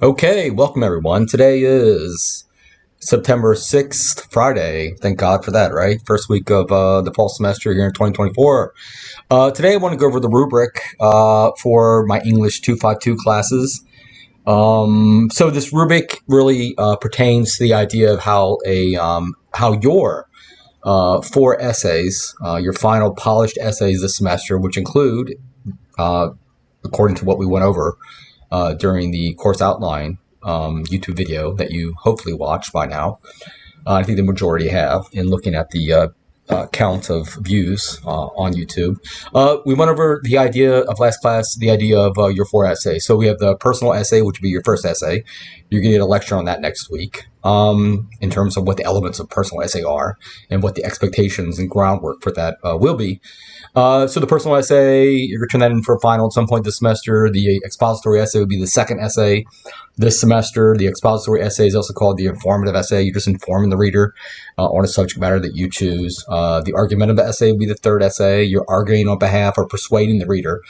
Okay, welcome everyone. Today is September 6th, Friday. Thank God for that, right? First week of the fall semester here in 2024. Today I want to go over the rubric for my English 252 classes. So this rubric really pertains to the idea of how your four essays, your final polished essays this semester, which include, uh, according to what we went over, during the course outline YouTube video that you hopefully watched by now. I think the majority have in looking at the count of views on YouTube. We went over the idea of last class, the idea of your four essays. So we have the personal essay, which would be your first essay. You're going to get a lecture on that next week in terms of what the elements of personal essay are and what the expectations and groundwork for that will be. So the personal essay, you're going to turn that in for a final at some point this semester. The expository essay would be the second essay this semester. The expository essay is also called the informative essay. You're just informing the reader on a subject matter that you choose. The argumentative essay would be the third essay. You're arguing on behalf or persuading the reader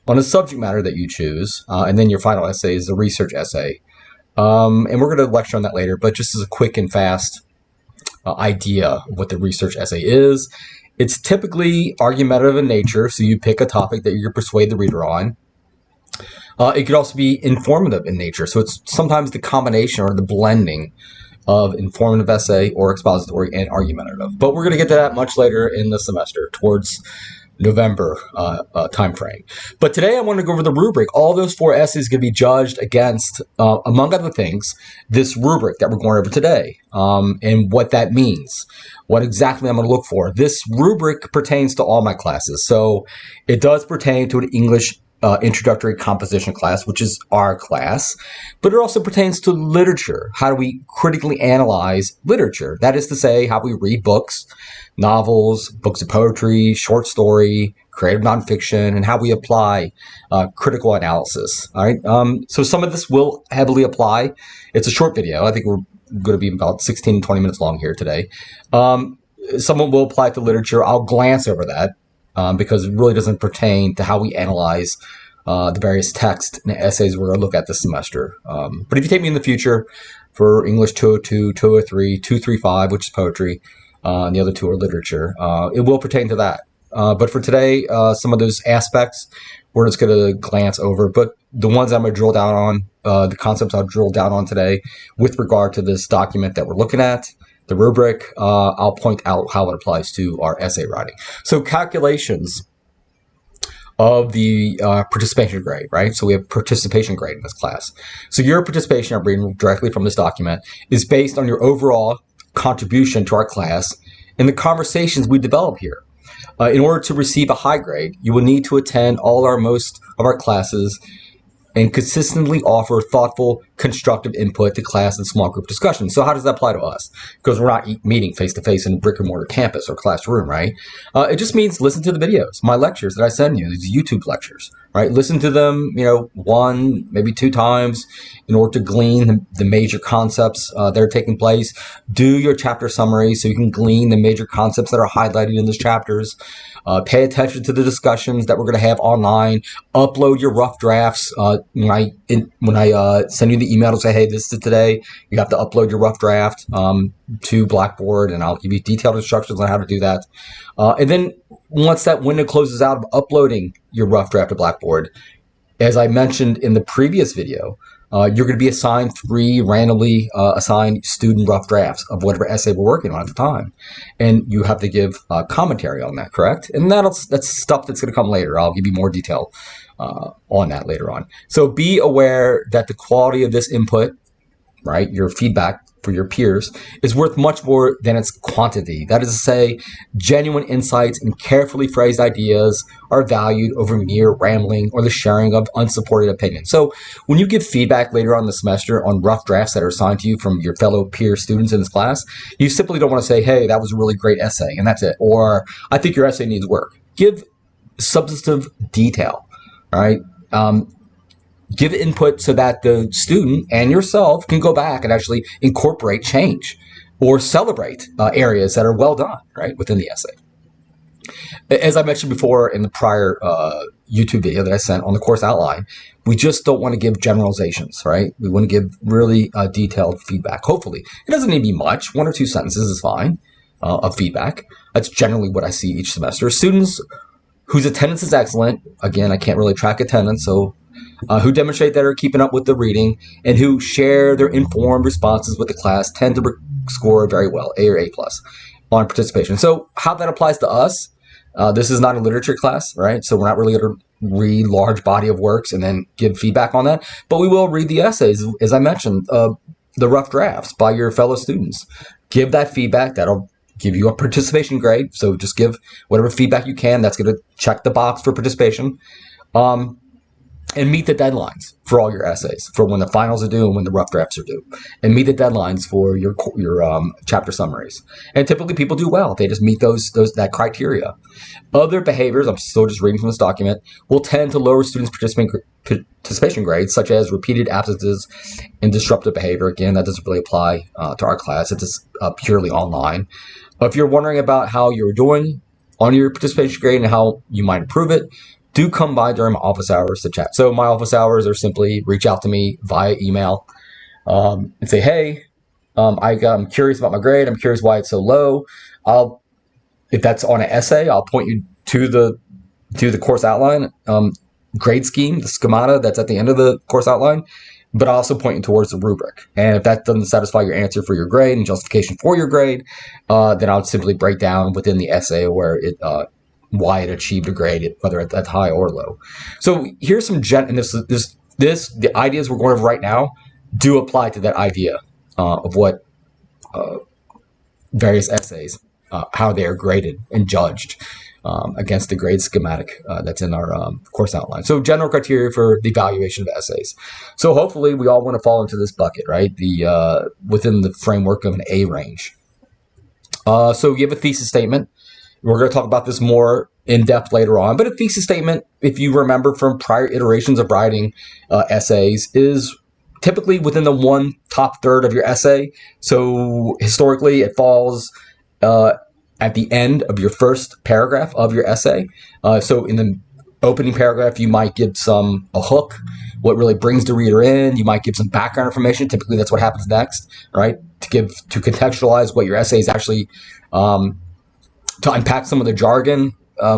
on a subject matter that you choose. And then your final essay is the research essay. And we're going to lecture on that later, but just as a quick and fast idea of what the research essay is. It's typically argumentative in nature, so you pick a topic that you're going to persuade the reader on. It could also be informative in nature, so it's sometimes the combination or the blending of informative essay or expository and argumentative. But we're going to get to that much later in the semester, towards November time frame. But today I want to go over the rubric. All those four essays are going to be judged against, among other things, this rubric that we're going over today and what that means. What exactly I'm going to look for. This rubric pertains to all my classes. So it does pertain to an English introductory composition class, which is our class, but it also pertains to literature. How do we critically analyze literature? That is to say, how we read books, novels, books of poetry, short story, creative nonfiction, and how we apply critical analysis. All right. So some of this will heavily apply. It's a short video. I think we're going to be about 16 to 20 minutes long here today. Someone will apply to literature. I'll glance over that because it really doesn't pertain to how we analyze the various texts and essays we're going to look at this semester. But if you take me in the future for English 202, 203, 235, which is poetry, and the other two are literature, it will pertain to that. But for today, some of those aspects we're just going to glance over. But the ones I'm going to drill down on, the concepts I'll drill down on today with regard to this document that we're looking at, the rubric, I'll point out how it applies to our essay writing. So calculations of the participation grade, right? So we have participation grade in this class. So your participation, I'm reading directly from this document, is based on your overall contribution to our class and the conversations we develop here. In order to receive a high grade, you will need to attend most of our classes and consistently offer thoughtful, constructive input to class and small group discussions. So how does that apply to us? Because we're not meeting face-to-face in a brick-and-mortar campus or classroom, right? It just means listen to the videos, my lectures that I send you, these YouTube lectures, right? Listen to them, one, maybe two times in order to glean the major concepts that are taking place. Do your chapter summary so you can glean the major concepts that are highlighted in those chapters. Pay attention to the discussions that we're going to have online. Upload your rough drafts. When I send you the email to say, hey, this is today, you have to upload your rough draft to Blackboard, and I'll give you detailed instructions on how to do that. And then once that window closes out of uploading your rough draft to Blackboard, as I mentioned in the previous video, you're going to be assigned 3 randomly assigned student rough drafts of whatever essay we're working on at the time. And you have to give commentary on that, correct? And that's stuff that's going to come later. I'll give you more detail on that later on. So be aware that the quality of this input, right, your feedback for your peers, is worth much more than its quantity. That is to say, genuine insights and carefully phrased ideas are valued over mere rambling or the sharing of unsupported opinions. So when you give feedback later on in the semester on rough drafts that are assigned to you from your fellow peer students in this class, you simply don't want to say, hey, that was a really great essay, and that's it. Or, I think your essay needs work. Give substantive detail, all right? Give input so that the student and yourself can go back and actually incorporate change or celebrate areas that are well done, right, within the essay. As I mentioned before in the prior YouTube video that I sent on the course outline, we just don't want to give generalizations, right? We want to give really detailed feedback. Hopefully, it doesn't need to be much. 1 or 2 sentences is fine of feedback. That's generally what I see each semester. Students whose attendance is excellent, again, I can't really track attendance, so who demonstrate that are keeping up with the reading and who share their informed responses with the class tend to score very well, A or A plus on participation. So how that applies to us, this is not a literature class, right? So we're not really going to read large body of works and then give feedback on that, but we will read the essays, as I mentioned, the rough drafts by your fellow students. Give that feedback. That'll give you a participation grade. So just give whatever feedback you can. That's going to check the box for participation. And meet the deadlines for all your essays, for when the finals are due and when the rough drafts are due, and meet the deadlines for your chapter summaries. And typically people do well. They just meet that criteria. Other behaviors, I'm still just reading from this document, will tend to lower students' participation grades, such as repeated absences and disruptive behavior. Again, that doesn't really apply to our class. It's just purely online. If you're wondering about how you're doing on your participation grade and how you might improve it, do come by during my office hours to chat. So my office hours are simply reach out to me via email and say, hey, I'm curious about my grade. I'm curious why it's so low. If that's on an essay, I'll point you to the course outline grade scheme, the schemata that's at the end of the course outline, but I'll also point you towards the rubric. And if that doesn't satisfy your answer for your grade and justification for your grade, then I'll simply break down within the essay where why it achieved a grade, whether it's high or low. So here's some and the ideas we're going over right now do apply to that idea of what various essays, how they are graded and judged against the grade schematic that's in our course outline. So general criteria for the evaluation of essays. So hopefully we all want to fall into this bucket, right? Within the framework of an A range. So you have a thesis statement. We're going to talk about this more in depth later on, but a thesis statement, if you remember from prior iterations of writing essays, is typically within the one top third of your essay. So historically, it falls at the end of your first paragraph of your essay. So in the opening paragraph, you might give a hook, what really brings the reader in. You might give some background information. Typically, that's what happens next, right? To contextualize what your essay is actually. To unpack some of the jargon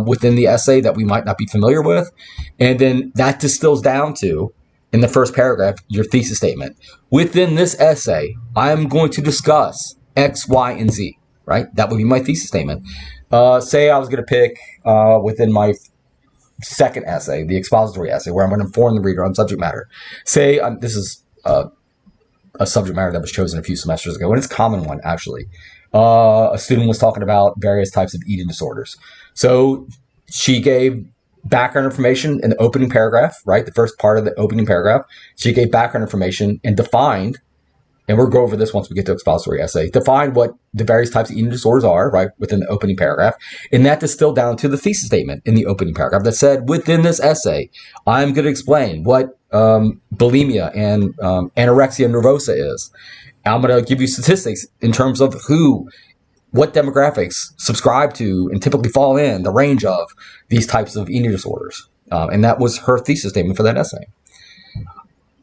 within the essay that we might not be familiar with. And then that distills down to, in the first paragraph, your thesis statement. Within this essay, I'm going to discuss X, Y, and Z, right? That would be my thesis statement. Say I was going to pick within my second essay, the expository essay, where I'm going to inform the reader on subject matter. Say this is a subject matter that was chosen a few semesters ago, and it's a common one, actually. A student was talking about various types of eating disorders. So she gave background information in the opening paragraph, right? The first part of the opening paragraph. She gave background information and defined, and we'll go over this once we get to expository essay, defined what the various types of eating disorders are, right, within the opening paragraph. And that distilled down to the thesis statement in the opening paragraph that said, within this essay, I'm going to explain what bulimia and anorexia nervosa is. I'm going to give you statistics in terms of what demographics subscribe to and typically fall in the range of these types of eating disorders. And that was her thesis statement for that essay.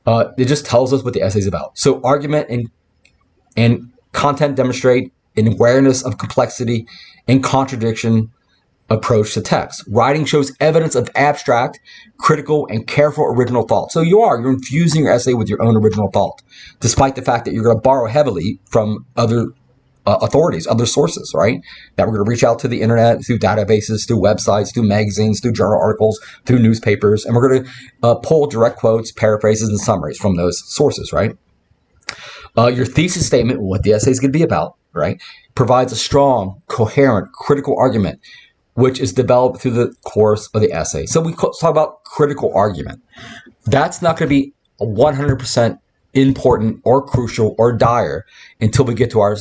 It just tells us what the essay is about. So argument and content demonstrate an awareness of complexity and contradiction approach to text. Writing shows evidence of abstract, critical, and careful original thought. So you're infusing your essay with your own original thought, despite the fact that you're going to borrow heavily from other authorities, other sources, right? That we're going to reach out to the internet, through databases, through websites, through magazines, through journal articles, through newspapers, and we're going to pull direct quotes, paraphrases, and summaries from those sources, right? Your thesis statement, what the essay is going to be about, right, provides a strong, coherent, critical argument which is developed through the course of the essay. So we talk about critical argument. That's not going to be 100% important or crucial or dire until we get to our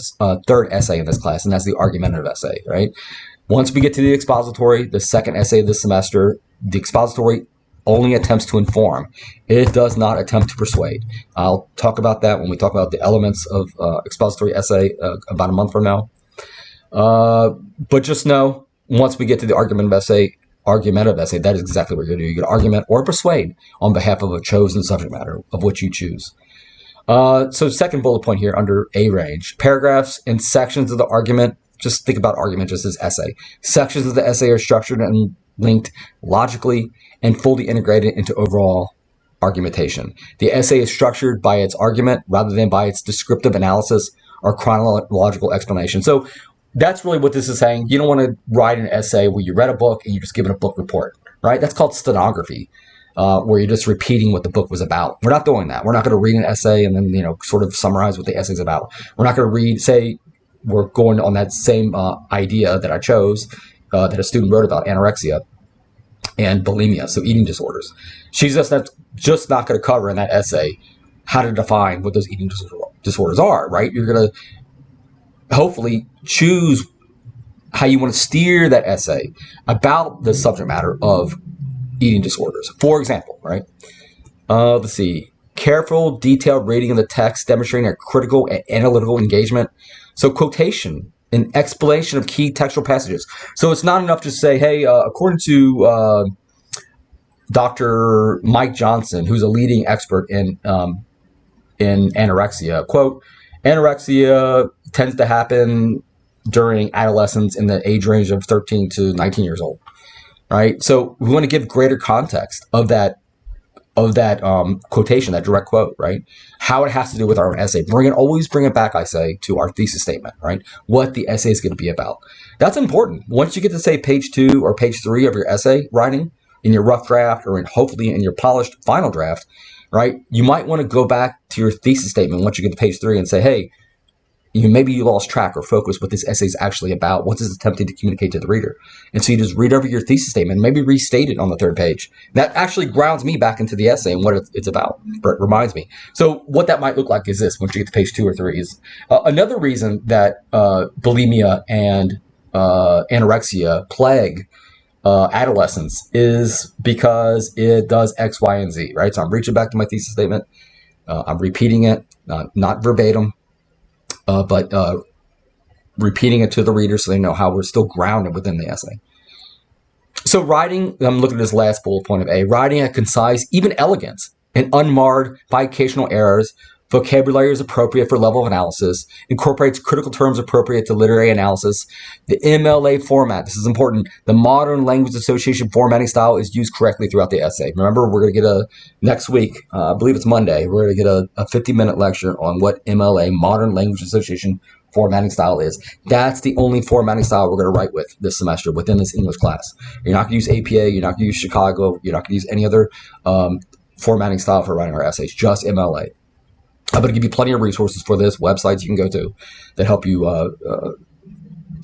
third essay in this class, and that's the argumentative essay, right? Once we get to the expository, the second essay of this semester, the expository only attempts to inform. It does not attempt to persuade. I'll talk about that when we talk about the elements of expository essay about a month from now. But just know once we get to the argumentative essay, that is exactly what you're going to do. You're going to argument or persuade on behalf of a chosen subject matter of which you choose. So second bullet point here under A range, paragraphs and sections of the argument. Just think about argument just as essay. Sections of the essay are structured and linked logically and fully integrated into overall argumentation. The essay is structured by its argument rather than by its descriptive analysis or chronological explanation. So that's really what this is saying. You don't want to write an essay where you read a book and you're just giving a book report, right? That's called stenography, where you're just repeating what the book was about. We're not doing that. We're not going to read an essay and then, sort of summarize what the essay's about. We're not going to say we're going on that same idea that I chose, that a student wrote about, anorexia and bulimia, so eating disorders. She's just not going to cover in that essay how to define what those eating disorders are, right? You're going to hopefully choose how you want to steer that essay about the subject matter of eating disorders. For example, right? Let's see. Careful, detailed reading of the text demonstrating a critical and analytical engagement. So quotation and explanation of key textual passages. So it's not enough to say, hey, according to Dr. Mike Johnson, who's a leading expert in anorexia, quote, anorexia tends to happen during adolescence in the age range of 13 to 19 years old, right? So we want to give greater context of that quotation, that direct quote, right? How it has to do with our own essay. Always bring it back, I say, to our thesis statement, right? What the essay is going to be about. That's important. Once you get to say page 2 or page 3 of your essay writing in your rough draft or hopefully in your polished final draft, right? You might want to go back to your thesis statement once you get to page 3 and say, hey, maybe you lost track or focus what this essay is actually about. What is it attempting to communicate to the reader? And so you just read over your thesis statement, maybe restate it on the 3rd page. That actually grounds me back into the essay and what it's about. It reminds me. So what that might look like is this, once you get to page 2 or 3. Is another reason that bulimia and anorexia plague adolescents is because it does X, Y, and Z, right? So I'm reaching back to my thesis statement. I'm repeating it, not verbatim, but repeating it to the reader so they know how we're still grounded within the essay. So writing, I'm looking at this last bullet point of A, writing a concise, even elegant, and unmarred by occasional errors. Vocabulary is appropriate for level of analysis, incorporates critical terms appropriate to literary analysis. The MLA format, this is important, the Modern Language Association formatting style is used correctly throughout the essay. Remember, we're going to get next week, I believe it's Monday, we're going to get a 50-minute lecture on what MLA, Modern Language Association formatting style is. That's the only formatting style we're going to write with this semester within this English class. You're not going to use APA, you're not going to use Chicago, you're not going to use any other formatting style for writing our essays, just MLA. I'm going to give you plenty of resources for this, websites you can go to that help you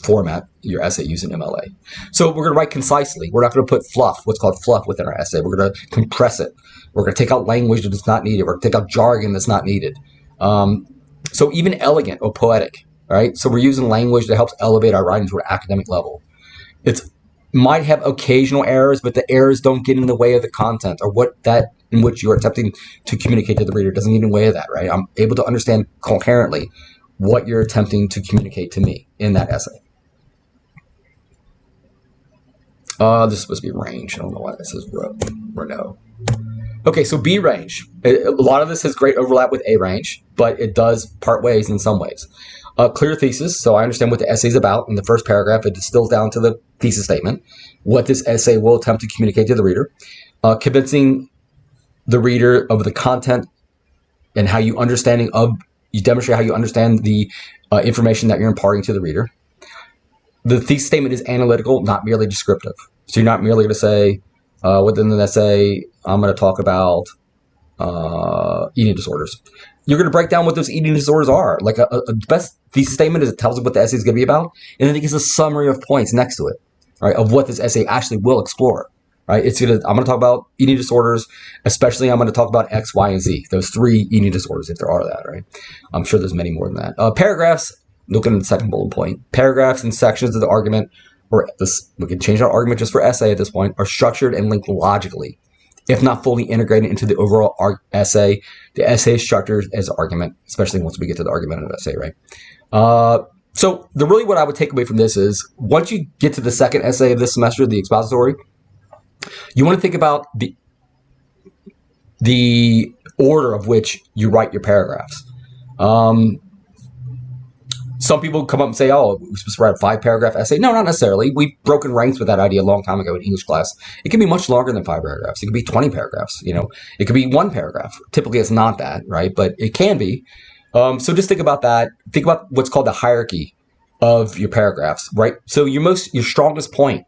format your essay using MLA. So we're going to write concisely. We're not going to put fluff, what's called fluff, within our essay. We're going to compress it. We're going to take out language that is not needed. We're going to take out jargon that's not needed. So even elegant or poetic, right? So we're using language that helps elevate our writing to an academic level. It might have occasional errors, but the errors don't get in the way of the content or what that in which you are attempting to communicate to the reader. Doesn't get in the way of that, right? I'm able to understand coherently what you're attempting to communicate to me in that essay. This is supposed to be range. I don't know why this says no. Okay, so B range. A lot of this has great overlap with A range, but it does part ways in some ways. Clear thesis, so I understand what the essay is about. In the first paragraph, it distills down to the thesis statement, what this essay will attempt to communicate to the reader. Convincing the reader of the content and how you demonstrate how you understand the information that you're imparting to the reader. The thesis statement is analytical, not merely descriptive. So you're not merely going to say, within the essay, I'm going to talk about eating disorders. You're going to break down what those eating disorders are. Like a best thesis statement is it tells you what the essay is going to be about, and then it gives a summary of points next to it, right, of what this essay actually will explore. Right? I'm going to talk about eating disorders, especially I'm going to talk about X, Y, and Z. Those 3 eating disorders, if there are that, right? I'm sure there's many more than that. Paragraphs, looking at the second bullet point, paragraphs and sections of the argument, or we can change our argument just for essay at this point, are structured and linked logically. If not fully integrated into the overall essay, the essay is structured as an argument, especially once we get to the argumentative essay, right? So really what I would take away from this is once you get to the second essay of this semester, the expository, you want to think about the order of which you write your paragraphs. Some people come up and say, oh, we're supposed to write a 5-paragraph essay. No, not necessarily. We've broken ranks with that idea a long time ago in English class. It can be much longer than 5 paragraphs. It could be 20 paragraphs. It could be 1 paragraph. Typically, it's not that, right? But it can be. So just think about that. Think about what's called the hierarchy of your paragraphs, right? So your strongest point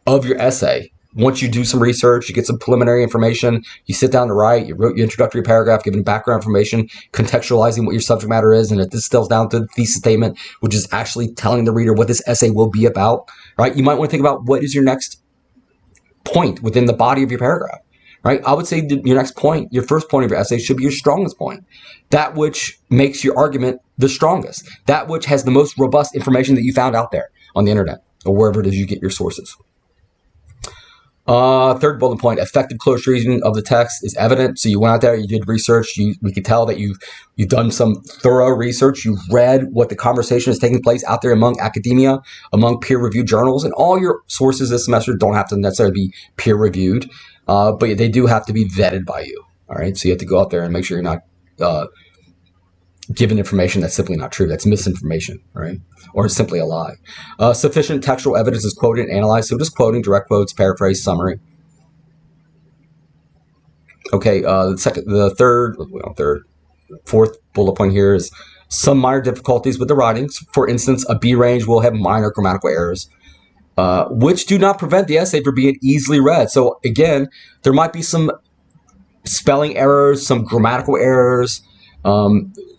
of your essay, once you do some research, you get some preliminary information, you sit down to write, you wrote your introductory paragraph, giving background information, contextualizing what your subject matter is, and it distills down to the thesis statement, which is actually telling the reader what this essay will be about, right? You might want to think about what is your next point within the body of your paragraph, right? I would say that your next point, your first point of your essay should be your strongest point. That which makes your argument the strongest. That which has the most robust information that you found out there on the internet or wherever it is you get your sources. Third bullet point, effective close reading of the text is evident. So you went out there, you did research. We could tell that you've done some thorough research. You've read what the conversation is taking place out there among academia, among peer-reviewed journals, and all your sources this semester don't have to necessarily be peer-reviewed, but they do have to be vetted by you. All right, so you have to go out there and make sure you're not given information that's simply not true. That's misinformation, right? Or simply a lie. Sufficient textual evidence is quoted and analyzed. So just quoting, direct quotes, paraphrase, summary. Okay, fourth bullet point here is some minor difficulties with the writings. For instance, a B range will have minor grammatical errors, which do not prevent the essay from being easily read. So again, there might be some spelling errors, some grammatical errors,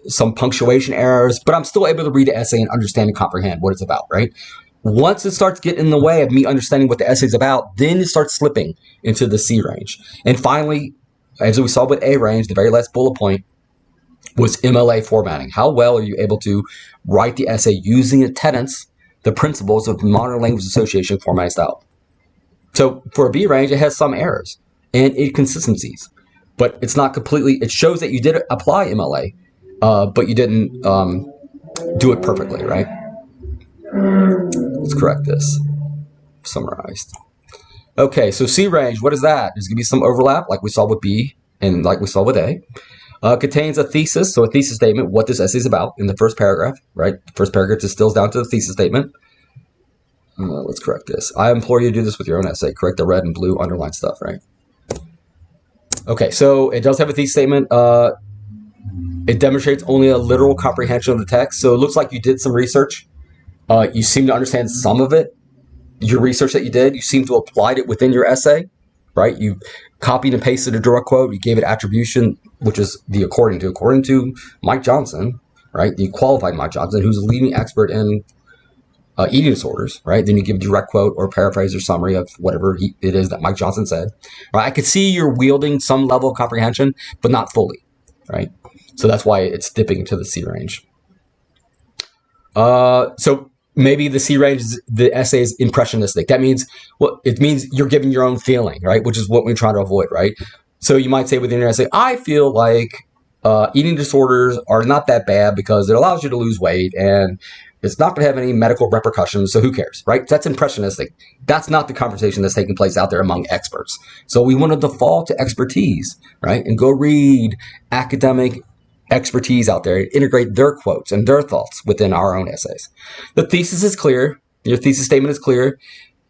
some punctuation errors, but I'm still able to read the essay and understand and comprehend what it's about, right? Once it starts getting in the way of me understanding what the essay is about, then it starts slipping into the C range. And finally, as we saw with A range, the very last bullet point was MLA formatting. How well are you able to write the essay using the tenets, the principles of modern language association formatting style? So for a B range, it has some errors and inconsistencies, but it's not completely, it shows that you did apply MLA, but you didn't do it perfectly, right? Let's correct this. Summarized. Okay, so C range, what is that? There's going to be some overlap, like we saw with B and like we saw with A. Contains a thesis, so a thesis statement, what this essay is about in the first paragraph, right? The first paragraph distills down to the thesis statement. Let's correct this. I implore you to do this with your own essay. Correct the red and blue underlined stuff, right? Okay, so it does have a thesis statement. It demonstrates only a literal comprehension of the text. So it looks like you did some research. You seem to understand some of it. Your research that you did, you seem to have applied it within your essay, right? You copied and pasted a direct quote. You gave it attribution, which is the according to Mike Johnson, right? You qualified Mike Johnson, who's a leading expert in eating disorders, right? Then you give a direct quote or paraphrase or summary of whatever it is that Mike Johnson said, right? I could see you're wielding some level of comprehension, but not fully, right? So that's why it's dipping into the C range. So maybe the C range, the essay is impressionistic. That means, well, it means you're giving your own feeling, right? Which is what we're trying to avoid, right? So you might say within your essay, I feel like eating disorders are not that bad because it allows you to lose weight and it's not going to have any medical repercussions, so who cares, right? That's impressionistic. That's not the conversation that's taking place out there among experts. So we want to default to expertise, right? And go read academic expertise out there, integrate their quotes and their thoughts within our own essays. The thesis is clear. Your thesis statement is clear,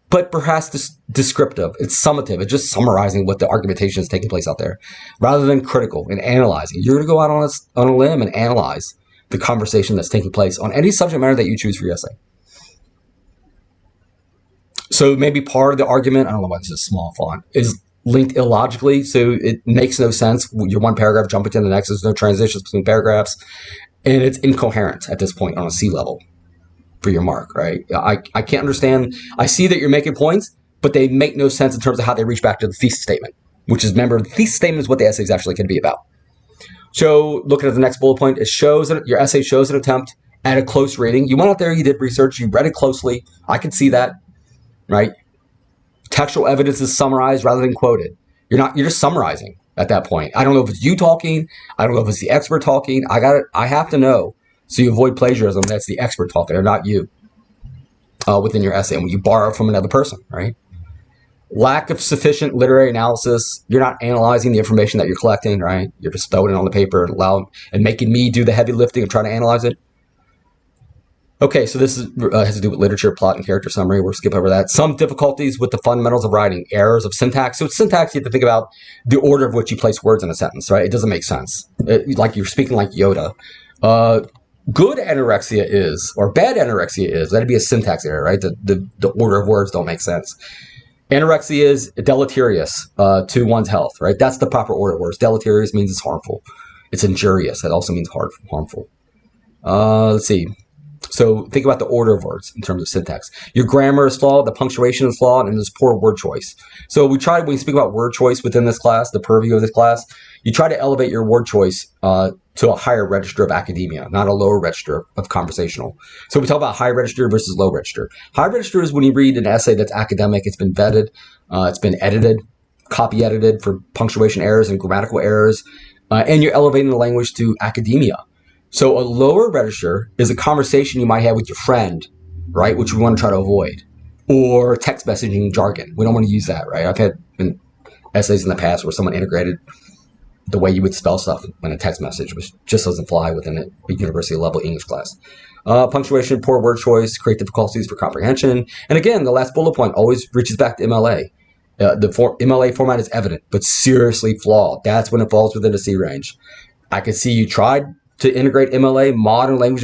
but perhaps descriptive. It's summative. It's just summarizing what the argumentation is taking place out there rather than critical and analyzing. You're going to go out on a limb and analyze the conversation that's taking place on any subject matter that you choose for your essay. So maybe part of the argument, I don't know why this is small font, is linked illogically, so it makes no sense. Your one paragraph jumping to the next, there's no transitions between paragraphs, and it's incoherent at this point on a C level for your mark, right? I can't understand. I see that you're making points, but they make no sense in terms of how they reach back to the thesis statement, which is, remember, the thesis statement is what the essay is actually going to be about. So looking at the next bullet point, it shows that your essay shows an attempt at a close reading. You went out there, you did research, you read it closely. I can see that, right? Textual evidence is summarized rather than quoted. You're just summarizing at that point. I don't know if it's you talking. I don't know if it's the expert talking. I have to know So you avoid plagiarism. That's the expert talking, or not you, within your essay. And when you borrow from another person, right? Lack of sufficient literary analysis. You're not analyzing the information that you're collecting, right? You're just throwing it on the paper and making me do the heavy lifting and trying to analyze it. Okay, so this has to do with literature, plot, and character summary. We'll skip over that. Some difficulties with the fundamentals of writing. Errors of syntax. So with syntax, you have to think about the order of which you place words in a sentence, right? It doesn't make sense. Like you're speaking like Yoda. Good anorexia is, or bad anorexia is, that'd be a syntax error, right? The order of words don't make sense. Anorexia is deleterious to one's health, right? That's the proper order of words. Deleterious means it's harmful. It's injurious. That also means harmful. Let's see. So think about the order of words in terms of syntax. Your grammar is flawed, the punctuation is flawed, and there's poor word choice. So when you speak about word choice within this class, the purview of this class, you try to elevate your word choice to a higher register of academia, not a lower register of conversational. So we talk about high register versus low register. High register is when you read an essay that's academic, it's been vetted, it's been edited, copy edited for punctuation errors and grammatical errors, and you're elevating the language to academia. So a lower register is a conversation you might have with your friend, right, which we want to try to avoid, or text messaging jargon. We don't want to use that, right? I've had essays in the past where someone integrated the way you would spell stuff in a text message, which just doesn't fly within a university level English class. Punctuation, poor word choice, create difficulties for comprehension. And again, the last bullet point always reaches back to MLA. MLA format is evident, but seriously flawed. That's when it falls within the C range. I could see you tried to integrate MLA, modern language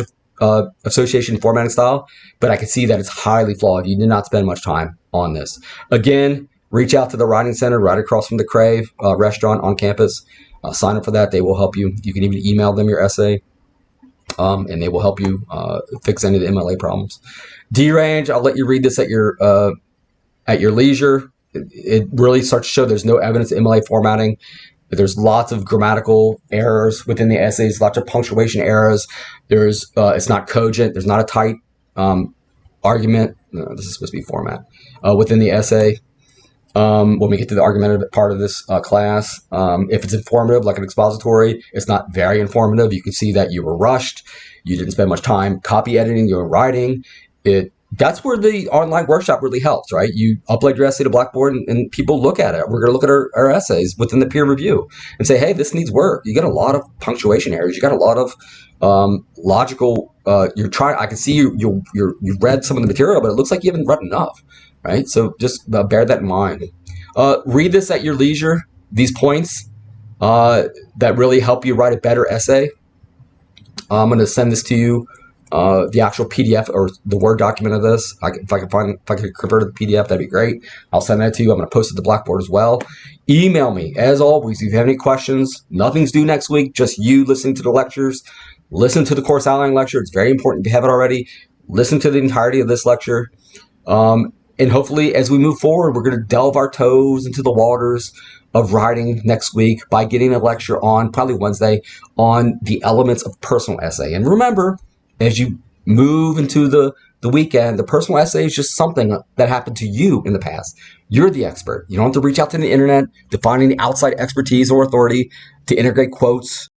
association formatting style, but I could see that it's highly flawed. You did not spend much time on this. Again, reach out to the Writing Center right across from the Crave restaurant on campus. Sign up for that. They will help you. You can even email them your essay, and they will help you fix any of the MLA problems. D range, I'll let you read this at your leisure. It really starts to show there's no evidence of MLA formatting. There's lots of grammatical errors within the essays, lots of punctuation errors. It's not cogent. There's not a tight argument. No, this is supposed to be format within the essay. When we get to the argumentative part of this class, if it's informative, like an expository, it's not very informative. You can see that you were rushed. You didn't spend much time copy editing your writing. That's where the online workshop really helps, right? You upload your essay to Blackboard and people look at it. We're going to look at our essays within the peer review and say, hey, this needs work. You got a lot of punctuation errors. You got a lot of logical, I can see you read some of the material, but it looks like you haven't read enough, right? So just bear that in mind. Read this at your leisure, these points that really help you write a better essay. I'm going to send this to you. The actual PDF or the Word document of this. If I could convert it to PDF, that'd be great. I'll send that to you. I'm going to post it to Blackboard as well. Email me. As always, if you have any questions, nothing's due next week. Just you listening to the lectures. Listen to the course outline lecture. It's very important if you have it already. Listen to the entirety of this lecture. And hopefully, as we move forward, we're going to delve our toes into the waters of writing next week by getting a lecture on, probably Wednesday, on the elements of personal essay. And remember, as you move into the weekend, the personal essay is just something that happened to you in the past. You're the expert. You don't have to reach out to the internet to find any outside expertise or authority to integrate quotes